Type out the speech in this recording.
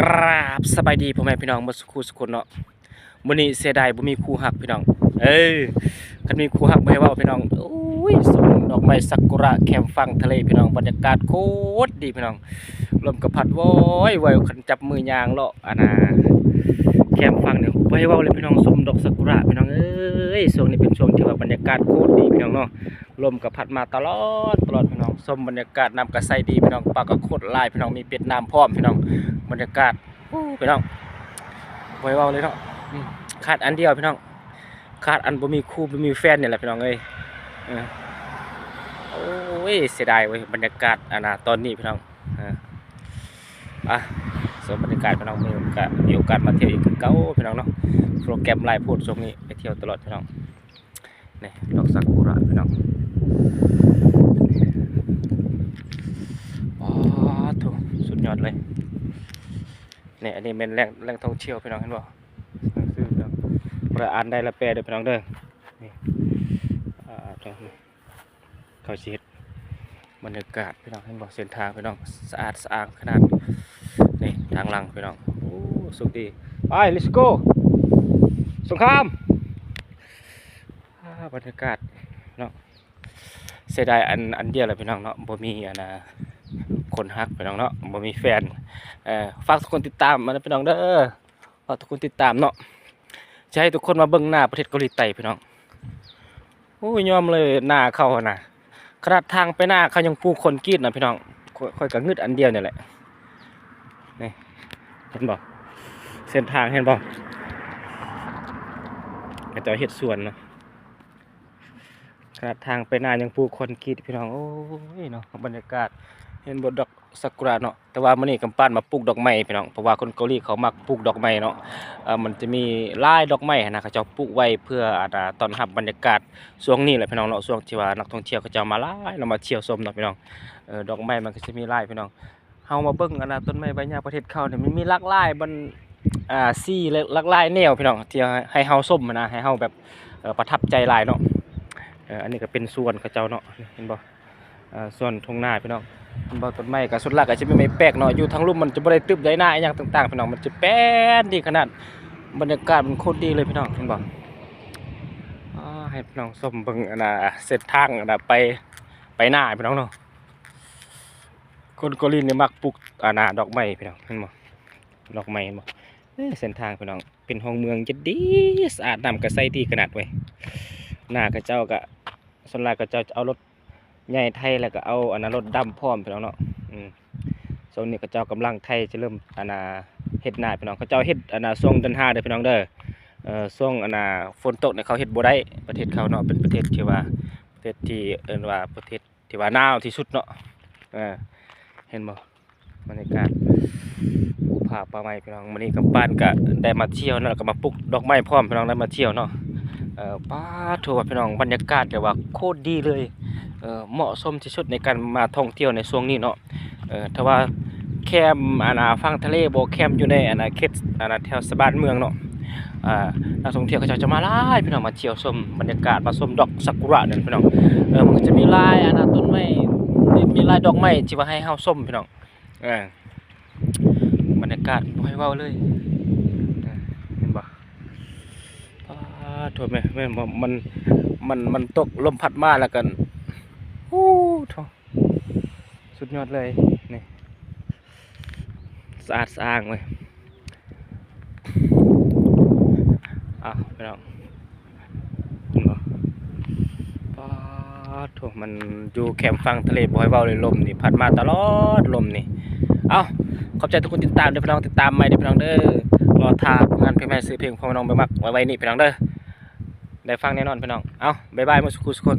กราบสบายดีพ่อแม่พี่น้องมาสุขุสุคนเนาะมื้อนี้เสียดายบ่มีครูฮักพี่น้องคันมีครูฮักบ่ให้เว้าพี่น้องโอ้ยส่งดอกไม้ซากุระแคมฟังทะเลพี่น้องบรรยากาศโคตรดีพี่น้องลมก็พัดโว้ยไว้คันจับมือย่างเลาะแคมฟังเนี่ยบ่ให้เว้าเลยพี่น้องส้มดอกซากุระพี่น้องช่วงนี้เป็นช่วงที่ว่าบรรยากาศโคตรดีพี่น้องเนาะลมก็พัดมาตลอดพี่น้องส้มบรรยากาศน้ำก็ใสดีพี่น้องปลาก็โคตรหลายพี่น้องมีเป็ดน้ำพร้อมพี่น้องบรรยากาศพี่น้องไว้เว้าเลยเนาะขาดอันเดียวพี่น้องขาดอันบ่มีคู่บ่มีแฟนนี่แหละพี่น้องเอ้ยโอ้ยเสียดายเว้ยบรรยากาศตอนนี้พี่น้องส่วนบรรยากาศพี่น้องมีโอกาสมาเที่ยวอีกคือเก่าพี่น้องเนาะโปรแกรมหลายโพดช่วงนี้ไปเที่ยวตลอดพี่น้องนี่ดอกซากุระพี่น้องถูกสุดยอดเลยนี่อันนี้เป็นแหล่งท่องเที่ยวพี่น้องเห็นบ่ซื้อพี่น้องประอ่านได้ละแปลเด้อพี่น้องเด้อนี่เขาสิเฮ็ดบรรยากาศพี่น้องเห็นบ่เส้นทางพี่น้องสะอาดสะอ้างขนาดนี่ทางหลังพี่น้องโอ้สุดดีไป let's go สงครามบรรยากาศเนาะเสียดายอันเดียวเลยพี่น้องเนาะบ่มีคนฮักพี่น้องเนาะบ่มีแฟนฝากทุกคนติดตามมาพี่น้องเด้อฝากทุกคนติดตามเนาะจะให้ทุกคนมาเบิ่งหน้าประเทศเกาหลีใต้พี่น้องโอ้ยยอมเลยหน้าเขาน่ะขนาดทางไปหน้าเขายังปูคนกรีดนะพี่น้องค่อยก็งึดอันเดียวนี่แหละนี่เห็นบ่เส้นทางเห็นบ่ก็จะเฮ็ดสวนเนาะขนาดทางไปหน้ายังปูคนกรีดพี่น้องโอ้ยเนาะบรรยากาศเห็นบนดอกซากุระเนาะแต่ว่ามื้อนี้กำปั้นมาปลูกดอกไม้พี่น้องเพราะว่าคนเกาหลีเขามักปลูกดอกไม้เนาะมันจะมีลายดอกไม้นะเขาจะปลูกไว้เพื่อต้อนรับบรรยากาศช่วงนี้แหละพี่น้องเนาะช่วงที่ว่านักท่องเที่ยวเขาจะมาหลายเรามาเที่ยวชมเนาะพี่น้องดอกไม้มันก็จะมีลายพี่น้องเฮามาเบิ่งต้นไม้ใบหญ้าประเทศเขาเนี่ยมันมีหลากหลายบนสีหลากหลายแนวพี่น้องที่ให้เฮาชมนะให้เฮาแบบประทับใจหลายเนาะอันนี้ก็เป็นส่วนเขาเจ้าเนาะเห็นบ่ส่วนทุ่งนาพี่น้องบ่ต้นไม้ก็สุดหลักก็จะมีไม้แปลกเนาะอยู่ทางลุ่มมันจะบ่ได้ตึบได้หน้าอีหยังต่างๆพี่น้องมันจะแป้นดีขนาดบรรยากาศมันโคตรดีเลยพี่น้องเห็นบ่ให้พี่น้องชมเบิ่งเส้นทางไปหน้าพี่น้องเนาะคนเกาหลีเนี่ยมักปลูกดอกไม้พี่น้องเห็นบ่ดอกไม้บ่เส้นทางพี่น้องเป็นห้องเมืองจะดีสะอาดน้ำก็ใสดีขนาดเว้ยหน้าเขาเจ้าก็ส่วนหลายเขาเจ้าจะเอารถใหญ่ไทยแล้วก็เอารถดำพร้อมพี่น้องเนาะโซนนี้เขาเจ้ากำลังไทยจะเริ่มเฮ็ดหน้าพี่น้องเขาเจ้าเฮ็ดช่วงเดือน5เด้อพี่น้องเด้อช่วงฝนตกเนี่ยเขาเฮ็ดบ่ได้ประเทศเขาเนาะเป็นประเทศที่ว่าประเทศที่ว่าประเทศที่ว่าหนาวที่สุดเนาะเห็นบ่บรรยากาศภูผาป่าไม้พี่น้องมื้อนี้กำปั้นก็ได้มาเที่ยวเนาะก็มาปลูกดอกไม้พร้อมพี่น้องได้มาเที่ยวเนาะป้าโถพี่น้องบรรยากาศแต่ว่าโคตรดีเลยเหมาะสมที่สุดในการมาท่องเที่ยวในช่วงนี้เนาะถ้าว่าแคมป์ฝั่งทะเลบ่แคมป์อยู่ในเขตแถวสะบานเมืองเนาะนักท่องเที่ยวเขาจะมาหลายพี่น้องมาเที่ยวชมบรรยากาศมาชมดอกซากุระนั่นพี่น้องมันก็จะมีลายต้นไม้มีลายดอกไม้ที่ว่าให้เฮาชมพี่น้องบรรยากาศบ่ให้เว้าเลยเห็นบ่โทษแม่มันตกลมพัดมาแล้วกันโอ้โถสุดยอดเลยนี่สะอาดสะอ้างเลยพี่น้องโถมันอยู่แคมป์ฟังทะเลบ่ให้เว้าเลยลมนี่พัดมาตลอดลมนี่ขอบใจทุกคนติดตามเด้อพี่น้องติดตามใหม่เด้อพี่น้องเด้อรอท่างานเพลงใหม่ซื้อเพลงพ่อน้องไปมักไว้นี่พี่น้องเด้อได้ฟังแน่นอนพี่น้องบ๊ายบายหมดทุกคน